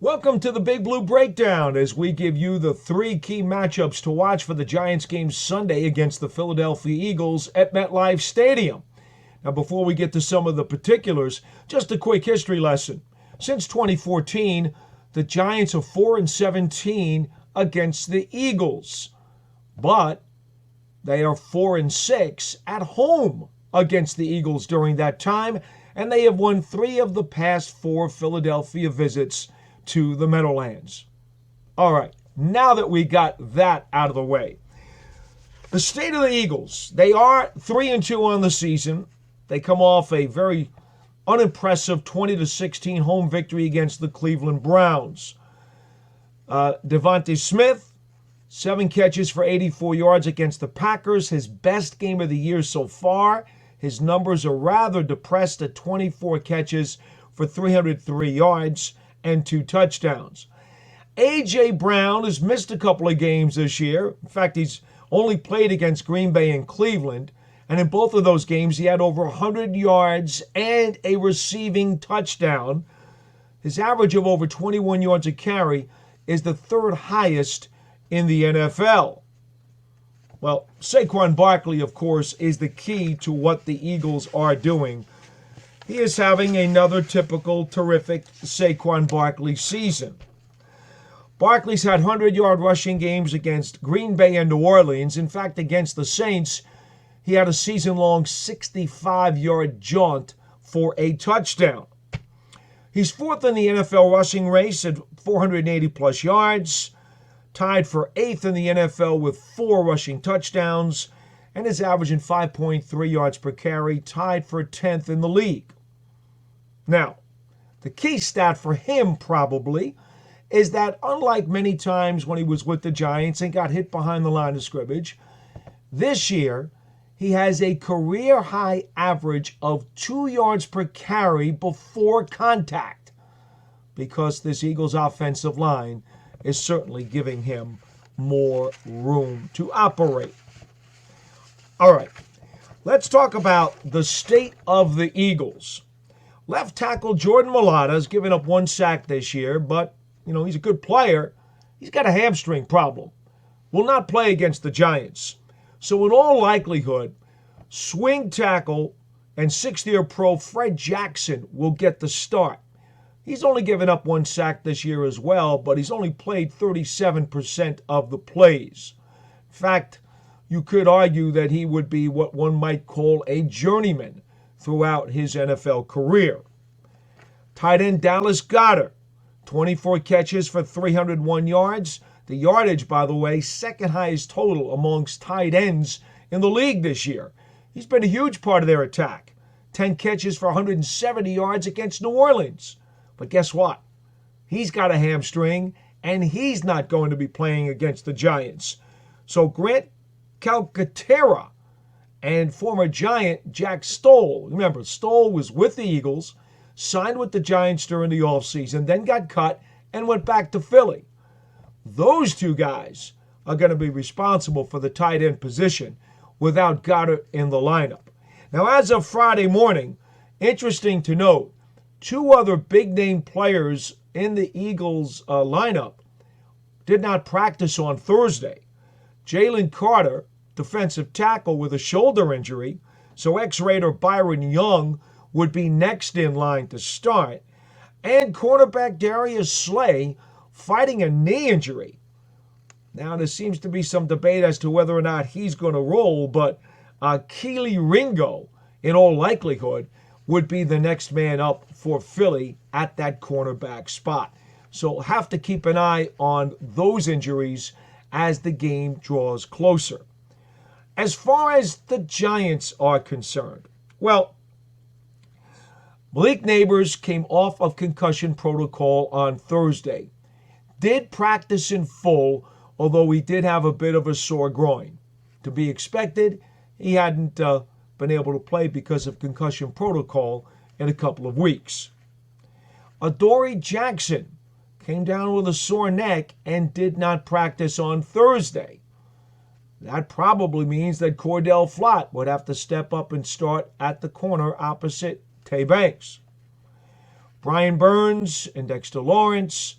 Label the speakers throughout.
Speaker 1: Welcome to the Big Blue Breakdown as we give you the three key matchups to watch for the Giants game Sunday against the Philadelphia Eagles at MetLife Stadium. Now, before we get to some of the particulars, just a quick history lesson. Since 2014, the Giants are 4-17 against the Eagles, but they are 4-6 at home against the Eagles during that time, and they have won 3 of the past 4 Philadelphia visits to the Meadowlands. All right, now that we got that out of the way, the state of the Eagles, they are 3-2 on the season. They come off a very unimpressive 20-16 home victory against the Cleveland Browns. Devontae Smith, 7 catches for 84 yards against the Packers, his best game of the year so far. His numbers are rather depressed at 24 catches for 303 yards and 2 touchdowns. A.J. Brown has missed a couple of games this year. In fact, he's only played against Green Bay and Cleveland, and in both of those games, he had over 100 yards and a receiving touchdown. His average of over 21 yards a carry is the 3rd highest in the NFL. Well, Saquon Barkley, of course, is the key to what the Eagles are doing. He is having another typical terrific Saquon Barkley season. Barkley's had 100-yard rushing games against Green Bay and New Orleans. In fact, against the Saints, he had a season-long 65-yard jaunt for a touchdown. He's 4th in the NFL rushing race at 480-plus yards, tied for 8th in the NFL with 4 rushing touchdowns, and is averaging 5.3 yards per carry, tied for 10th in the league. Now, the key stat for him probably is that unlike many times when he was with the Giants and got hit behind the line of scrimmage, this year he has a career-high average of 2 yards per carry before contact, because this Eagles offensive line is certainly giving him more room to operate. All right, let's talk about the state of the Eagles. Left tackle Jordan Mailata has given up 1 sack this year, but, he's a good player. He's got a hamstring problem. Will not play against the Giants. So in all likelihood, swing tackle and 6th-year pro Fred Jackson will get the start. He's only given up 1 sack this year as well, but he's only played 37% of the plays. In fact, you could argue that he would be what one might call a journeyman throughout his NFL career. Tight end Dallas Goedert, 24 catches for 301 yards. The yardage, by the way, 2nd highest total amongst tight ends in the league this year. He's been a huge part of their attack. 10 catches for 170 yards against New Orleans. But guess what? He's got a hamstring, and he's not going to be playing against the Giants. So Grant Calcaterra and former Giant Jack Stoll. Remember, Stoll was with the Eagles, signed with the Giants during the offseason, then got cut and went back to Philly. Those 2 guys are going to be responsible for the tight end position without Goddard in the lineup. Now, as of Friday morning, interesting to note, 2 other big-name players in the Eagles lineup did not practice on Thursday. Jalen Carter, defensive tackle with a shoulder injury, so ex-Raider Byron Young would be next in line to start, and cornerback Darius Slay fighting a knee injury. Now, there seems to be some debate as to whether or not he's going to roll, but Keely Ringo, in all likelihood, would be the next man up for Philly at that cornerback spot. So have to keep an eye on those injuries as the game draws closer. As far as the Giants are concerned, well, Malik Nabers came off of concussion protocol on Thursday. Did practice in full, although he did have a bit of a sore groin. To be expected, he hadn't been able to play because of concussion protocol in a couple of weeks. Adoree Jackson came down with a sore neck and did not practice on Thursday. That probably means that Cordell Flott would have to step up and start at the corner opposite Tay Banks. Brian Burns and Dexter Lawrence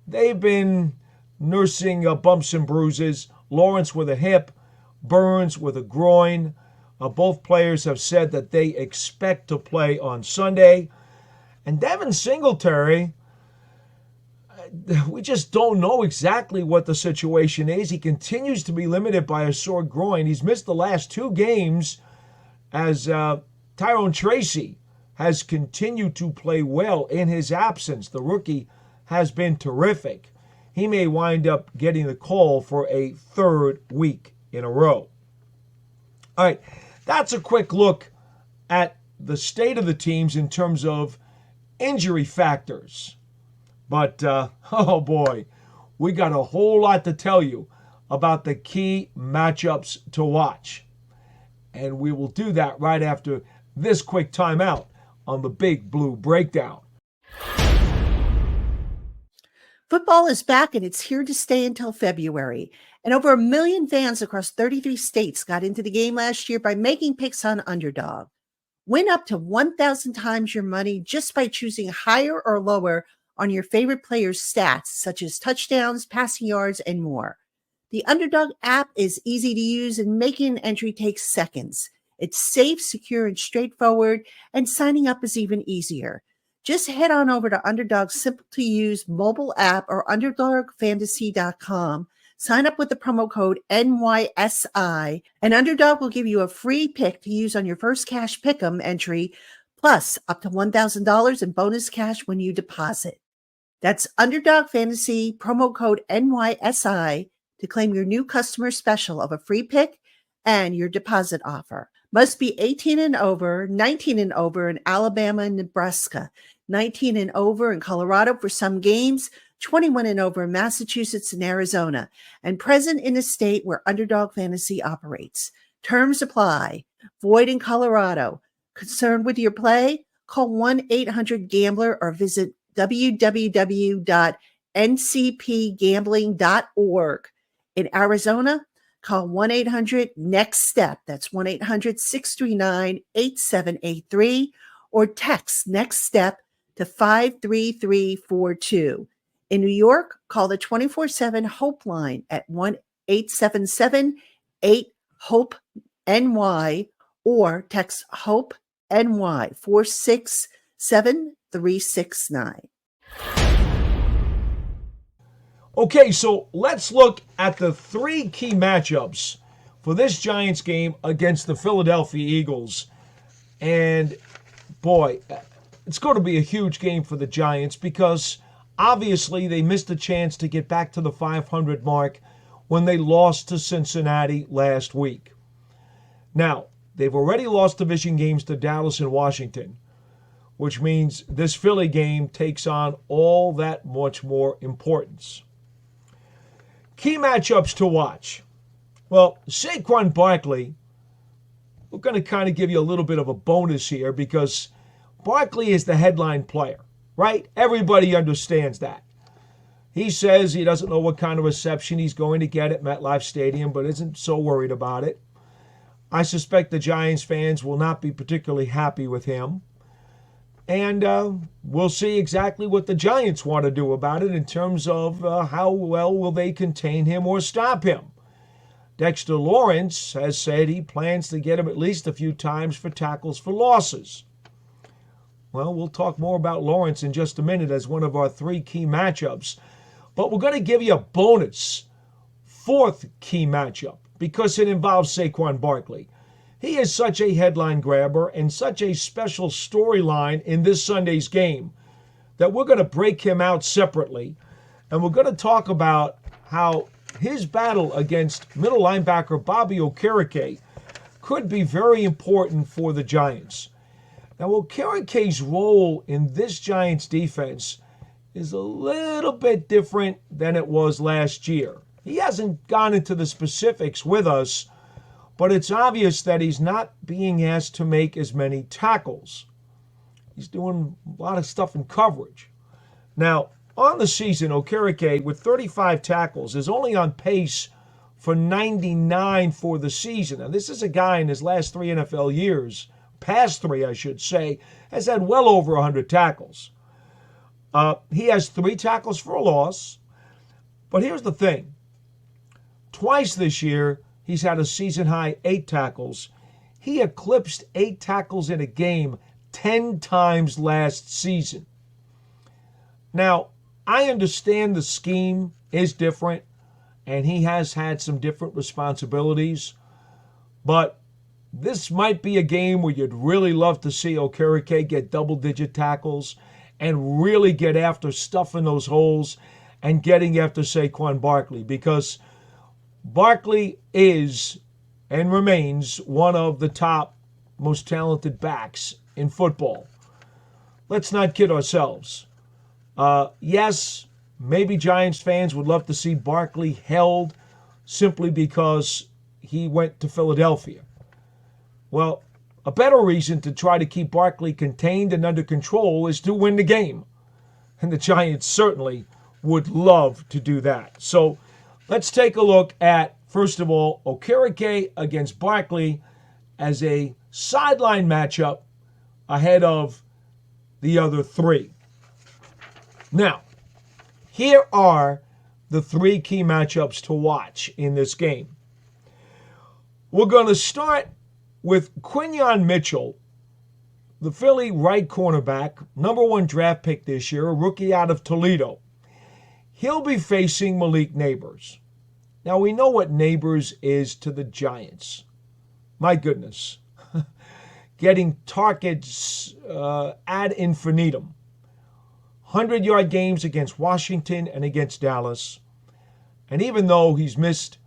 Speaker 1: they've been nursing bumps and bruises. Lawrence with a hip, Burns with a groin. Both players have said that they expect to play on Sunday. And Devin Singletary, we just don't know exactly what the situation is. He continues to be limited by a sore groin. He's missed the last 2 games as Tyrone Tracy has continued to play well in his absence. The rookie has been terrific. He may wind up getting the call for a 3rd week in a row. All right, that's a quick look at the state of the teams in terms of injury factors. But, oh boy, we got a whole lot to tell you about the key matchups to watch. And we will do that right after this quick timeout on the Big Blue Breakdown.
Speaker 2: Football is back and it's here to stay until February. And over 1 million fans across 33 states got into the game last year by making picks on Underdog. Win up to 1,000 times your money just by choosing higher or lower on your favorite players' stats, such as touchdowns, passing yards, and more. The Underdog app is easy to use and making an entry takes seconds. It's safe, secure, and straightforward, and signing up is even easier. Just head on over to Underdog's simple-to-use mobile app or UnderdogFantasy.com. Sign up with the promo code NYSI, and Underdog will give you a free pick to use on your first cash pick'em entry, plus up to $1,000 in bonus cash when you deposit. That's Underdog Fantasy, promo code NYSI, to claim your new customer special of a free pick and your deposit offer. Must be 18 and over, 19 and over in Alabama and Nebraska, 19 and over in Colorado for some games, 21 and over in Massachusetts and Arizona, and present in a state where Underdog Fantasy operates. Terms apply. Void in Colorado. Concerned with your play? Call 1-800-GAMBLER or visit www.ncpgambling.org. In Arizona, call 1-800-NEXT-STEP. That's 1-800-639-8783 or text NEXT STEP to 53342. In New York, call the 24/7 Hope line at 1-877-8-HOPE-NY or text HOPE-NY 467-369.
Speaker 1: Okay, so let's look at the 3 key matchups for this Giants game against the Philadelphia Eagles. And boy, it's going to be a huge game for the Giants because obviously they missed a chance to get back to the 500 mark when they lost to Cincinnati last week. Now, they've already lost division games to Dallas and Washington, which means this Philly game takes on all that much more importance. Key matchups to watch. Well, Saquon Barkley, we're going to kind of give you a little bit of a bonus here because Barkley is the headline player, right? Everybody understands that. He says he doesn't know what kind of reception he's going to get at MetLife Stadium, but isn't so worried about it. I suspect the Giants fans will not be particularly happy with him. And we'll see exactly what the Giants want to do about it in terms of how well will they contain him or stop him. Dexter Lawrence has said he plans to get him at least a few times for tackles for losses. Well, we'll talk more about Lawrence in just a minute as one of our 3 key matchups. But we're going to give you a bonus 4th key matchup because it involves Saquon Barkley. He is such a headline grabber and such a special storyline in this Sunday's game that we're going to break him out separately. And we're going to talk about how his battle against middle linebacker Bobby Okereke could be very important for the Giants. Now, Okereke's role in this Giants defense is a little bit different than it was last year. He hasn't gone into the specifics with us, but it's obvious that he's not being asked to make as many tackles. He's doing a lot of stuff in coverage. Now, on the season, Okereke, with 35 tackles, is only on pace for 99 for the season. Now, this is a guy in his last 3 NFL years, past 3, I should say, has had well over 100 tackles. He has 3 tackles for a loss. But here's the thing. Twice this year, he's had a season-high 8 tackles. He eclipsed 8 tackles in a game 10 times last season. Now, I understand the scheme is different, and he has had some different responsibilities, but this might be a game where you'd really love to see Okereke get double-digit tackles and really get after stuffing those holes and getting after Saquon Barkley, because Barkley is and remains one of the top most talented backs in football. Let's not kid ourselves. Yes, maybe Giants fans would love to see Barkley held simply because he went to Philadelphia. Well, a better reason to try to keep Barkley contained and under control is to win the game. And the Giants certainly would love to do that. So let's take a look at, first of all, Okereke against Barkley as a sideline matchup ahead of the other 3. Now, here are the 3 key matchups to watch in this game. We're going to start with Quinyon Mitchell, the Philly right cornerback, number 1 draft pick this year, a rookie out of Toledo. He'll be facing Malik Nabers. Now, we know what Nabers is to the Giants. My goodness. Getting targets ad infinitum. 100-yard games against Washington and against Dallas. And even though he's missed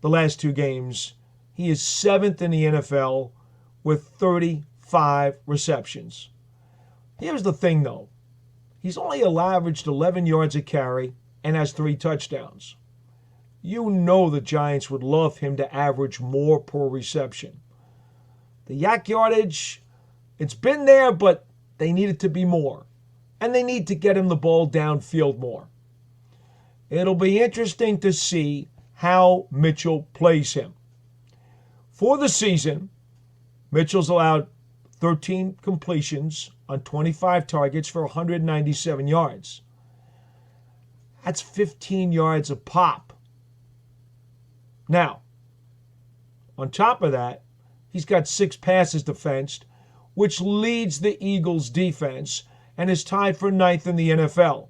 Speaker 1: the last 2 games, he is 7th in the NFL with 35 receptions. Here's the thing, though. He's only averaged 11 yards a carry and has 3 touchdowns. You know the Giants would love him to average more per reception. The yak yardage, it's been there, but they need it to be more. And they need to get him the ball downfield more. It'll be interesting to see how Mitchell plays him. For the season, Mitchell's allowed 13 completions on 25 targets for 197 yards. That's 15 yards a pop. Now, on top of that, he's got 6 passes defensed, which leads the Eagles' defense and is tied for 9th in the NFL.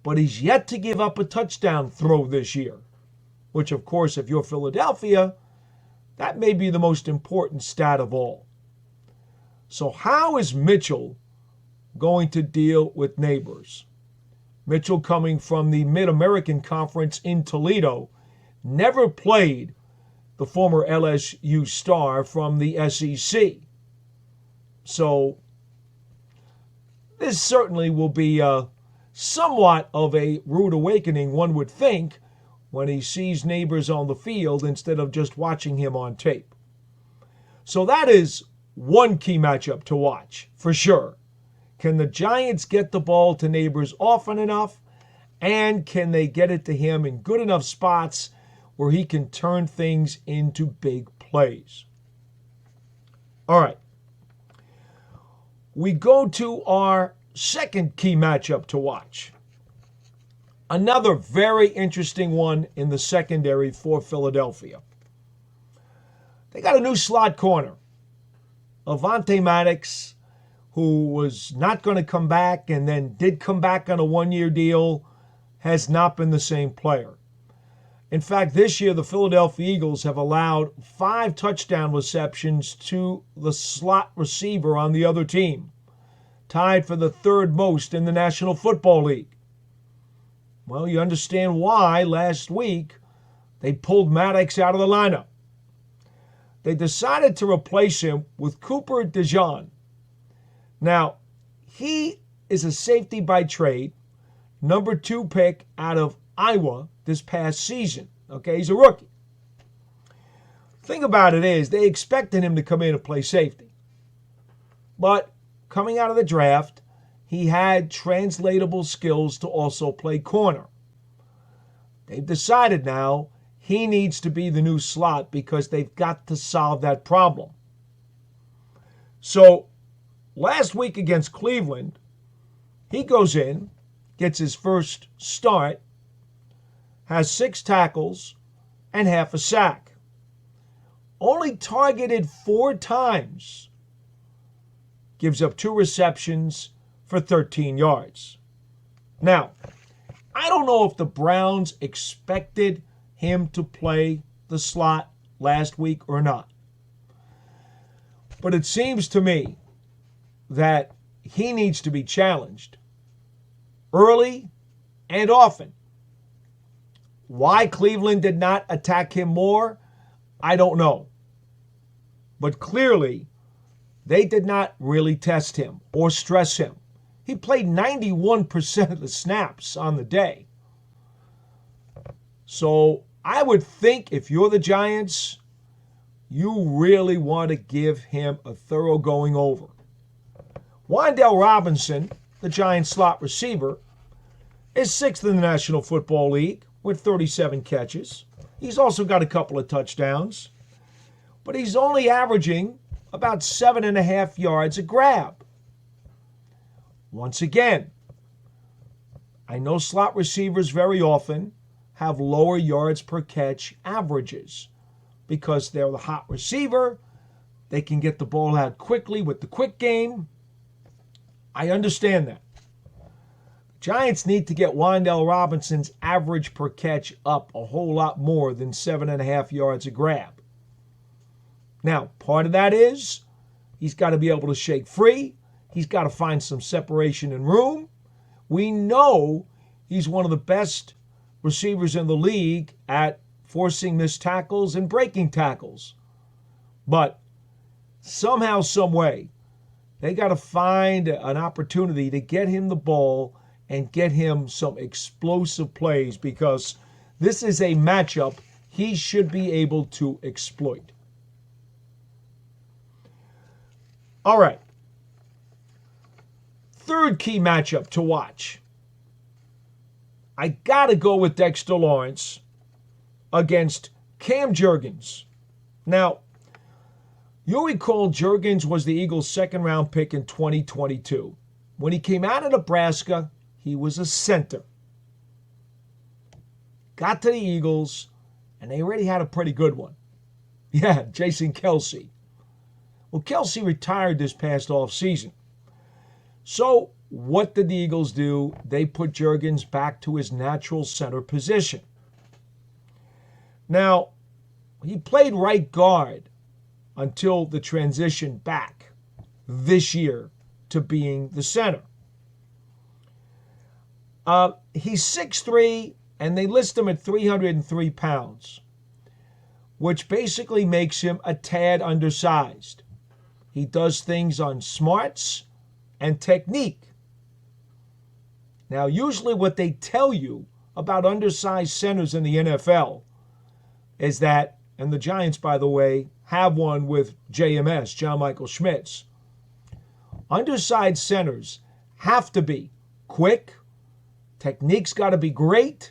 Speaker 1: But he's yet to give up a touchdown throw this year, which, of course, if you're Philadelphia, that may be the most important stat of all. So how is Mitchell going to deal with Nabers? Mitchell, coming from the Mid-American Conference in Toledo, never played the former LSU star from the SEC. So this certainly will be somewhat of a rude awakening, one would think, when he sees Nabers on the field instead of just watching him on tape. So that is one key matchup to watch, for sure. Can the Giants get the ball to Nabers often enough? And can they get it to him in good enough spots where he can turn things into big plays? All right. We go to our second key matchup to watch. Another very interesting one in the secondary for Philadelphia. They got a new slot corner. Avonte Maddox, who was not going to come back and then did come back on a 1-year deal, has not been the same player. In fact, this year the Philadelphia Eagles have allowed 5 touchdown receptions to the slot receiver on the other team, tied for the 3rd most in the National Football League. Well, you understand why last week they pulled Maddox out of the lineup. They decided to replace him with Cooper DeJean. Now, he is a safety by trade, number 2 pick out of Iowa this past season. Okay, he's a rookie. Thing about it is, they expected him to come in and play safety. But coming out of the draft, he had translatable skills to also play corner. They've decided now he needs to be the new slot because they've got to solve that problem. So, last week against Cleveland, He goes in, gets his first start, has 6 tackles and half a sack. Only targeted 4 times. Gives up 2 receptions for 13 yards. Now, I don't know if the Browns expected him to play the slot last week or not. But it seems to me that he needs to be challenged early and often. Why Cleveland did not attack him more, I don't know. But clearly, they did not really test him or stress him. He played 91% of the snaps on the day. So I would think if you're the Giants, you really want to give him a thorough going over. Wan'Dale Robinson, the Giants slot receiver, is 6th in the National Football League with 37 catches. He's also got a couple of touchdowns, but he's only averaging about 7.5 yards a grab. Once again, I know slot receivers very often have lower yards per catch averages because they're the hot receiver. They can get the ball out quickly with the quick game. I understand that. Giants need to get Wan'Dale Robinson's average per catch up a whole lot more than 7.5 yards a grab. Now, part of that is he's got to be able to shake free. He's got to find some separation and room. We know he's one of the best receivers in the league at forcing missed tackles and breaking tackles. But somehow, some way, they got to find an opportunity to get him the ball and get him some explosive plays because this is a matchup he should be able to exploit. All right. Third key matchup to watch. I got to go with Dexter Lawrence against Cam Jurgens. Now, you'll recall Jurgens was the Eagles' second-round pick in 2022. When he came out of Nebraska, he was a center. Got to the Eagles, and they already had a pretty good one. Yeah, Jason Kelce. Well, Kelce retired this past offseason. So what did the Eagles do? They put Jurgens back to his natural center position. Now, he played right guard until the transition back this year to being the center. He's 6'3", and they list him at 303 pounds, which basically makes him a tad undersized. He does things on smarts and technique. Now, usually what they tell you about undersized centers in the NFL is that, and the Giants, by the way, have one with JMS, John Michael Schmitz. Undersized centers have to be quick, technique's got to be great,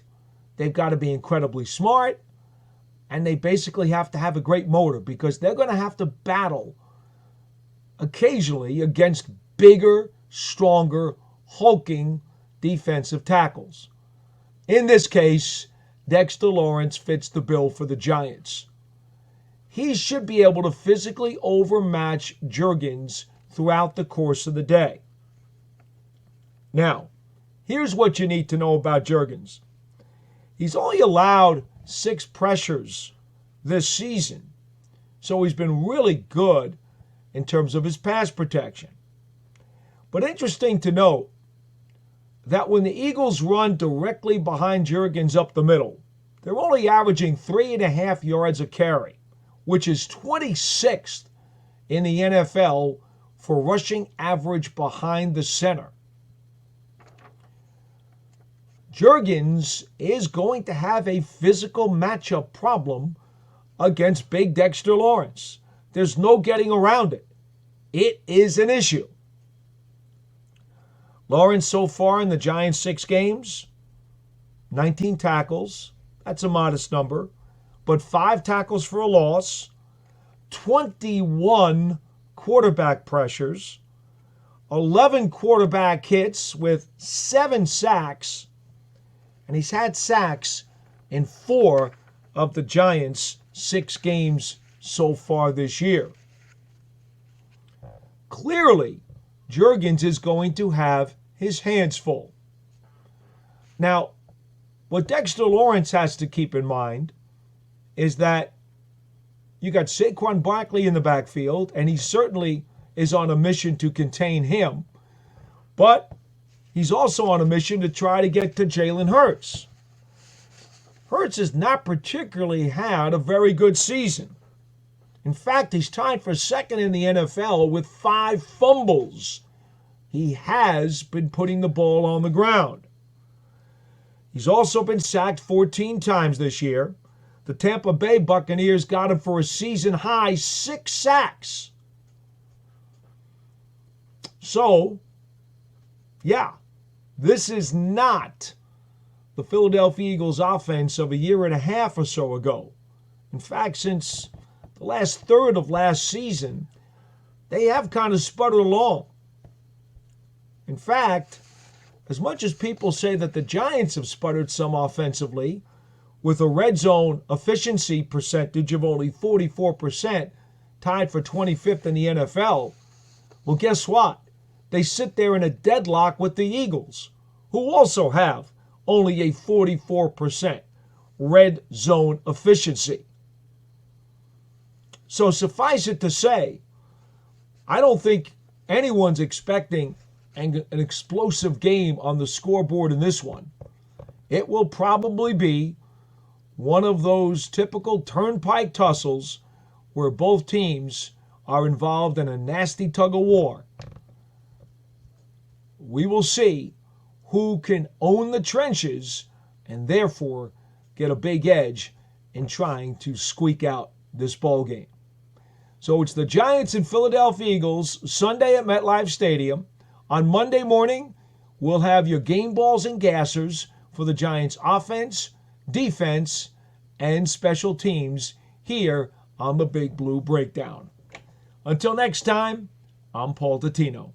Speaker 1: they've got to be incredibly smart, and they basically have to have a great motor because they're going to have to battle occasionally against bigger, stronger, hulking defensive tackles. In this case, Dexter Lawrence fits the bill for the Giants. He should be able to physically overmatch Jurgens throughout the course of the day. Now, here's what you need to know about Jurgens. He's only allowed 6 pressures this season, so he's been really good in terms of his pass protection. But interesting to note that when the Eagles run directly behind Jurgens up the middle, they're only averaging 3.5 yards a carry, which is 26th in the NFL for rushing average behind the center. Jurgens is going to have a physical matchup problem against big Dexter Lawrence. There's no getting around it. It is an issue. Lawrence so far in the Giants' 6 games, 19 tackles. That's a modest number. But 5 tackles for a loss, 21 quarterback pressures, 11 quarterback hits with 7 sacks, and he's had sacks in 4 of the Giants' 6 games so far this year. Clearly, Jurgens is going to have his hands full. Now, what Dexter Lawrence has to keep in mind is that you got Saquon Barkley in the backfield, and he certainly is on a mission to contain him. But he's also on a mission to try to get to Jalen Hurts. Hurts has not particularly had a very good season. In fact, he's tied for second in the NFL with 5 fumbles. He has been putting the ball on the ground. He's also been sacked 14 times this year. The Tampa Bay Buccaneers got him for a season-high 6 sacks. So, yeah, this is not the Philadelphia Eagles offense of a year and a half or so ago. In fact, since the last third of last season, they have kind of sputtered along. In fact, as much as people say that the Giants have sputtered some offensively, with a red zone efficiency percentage of only 44%, tied for 25th in the NFL, well, guess what? They sit there in a deadlock with the Eagles, who also have only a 44% red zone efficiency. So suffice it to say, I don't think anyone's expecting an explosive game on the scoreboard in this one. It will probably be one of those typical turnpike tussles where both teams are involved in a nasty tug-of-war. We will see who can own the trenches and therefore get a big edge in trying to squeak out this ball game. So it's the Giants and Philadelphia Eagles Sunday at MetLife Stadium. On Monday morning, we'll have your game balls and gassers for the Giants offense, defense, and special teams here on the Big Blue Breakdown. Until next time, I'm Paul Tatino.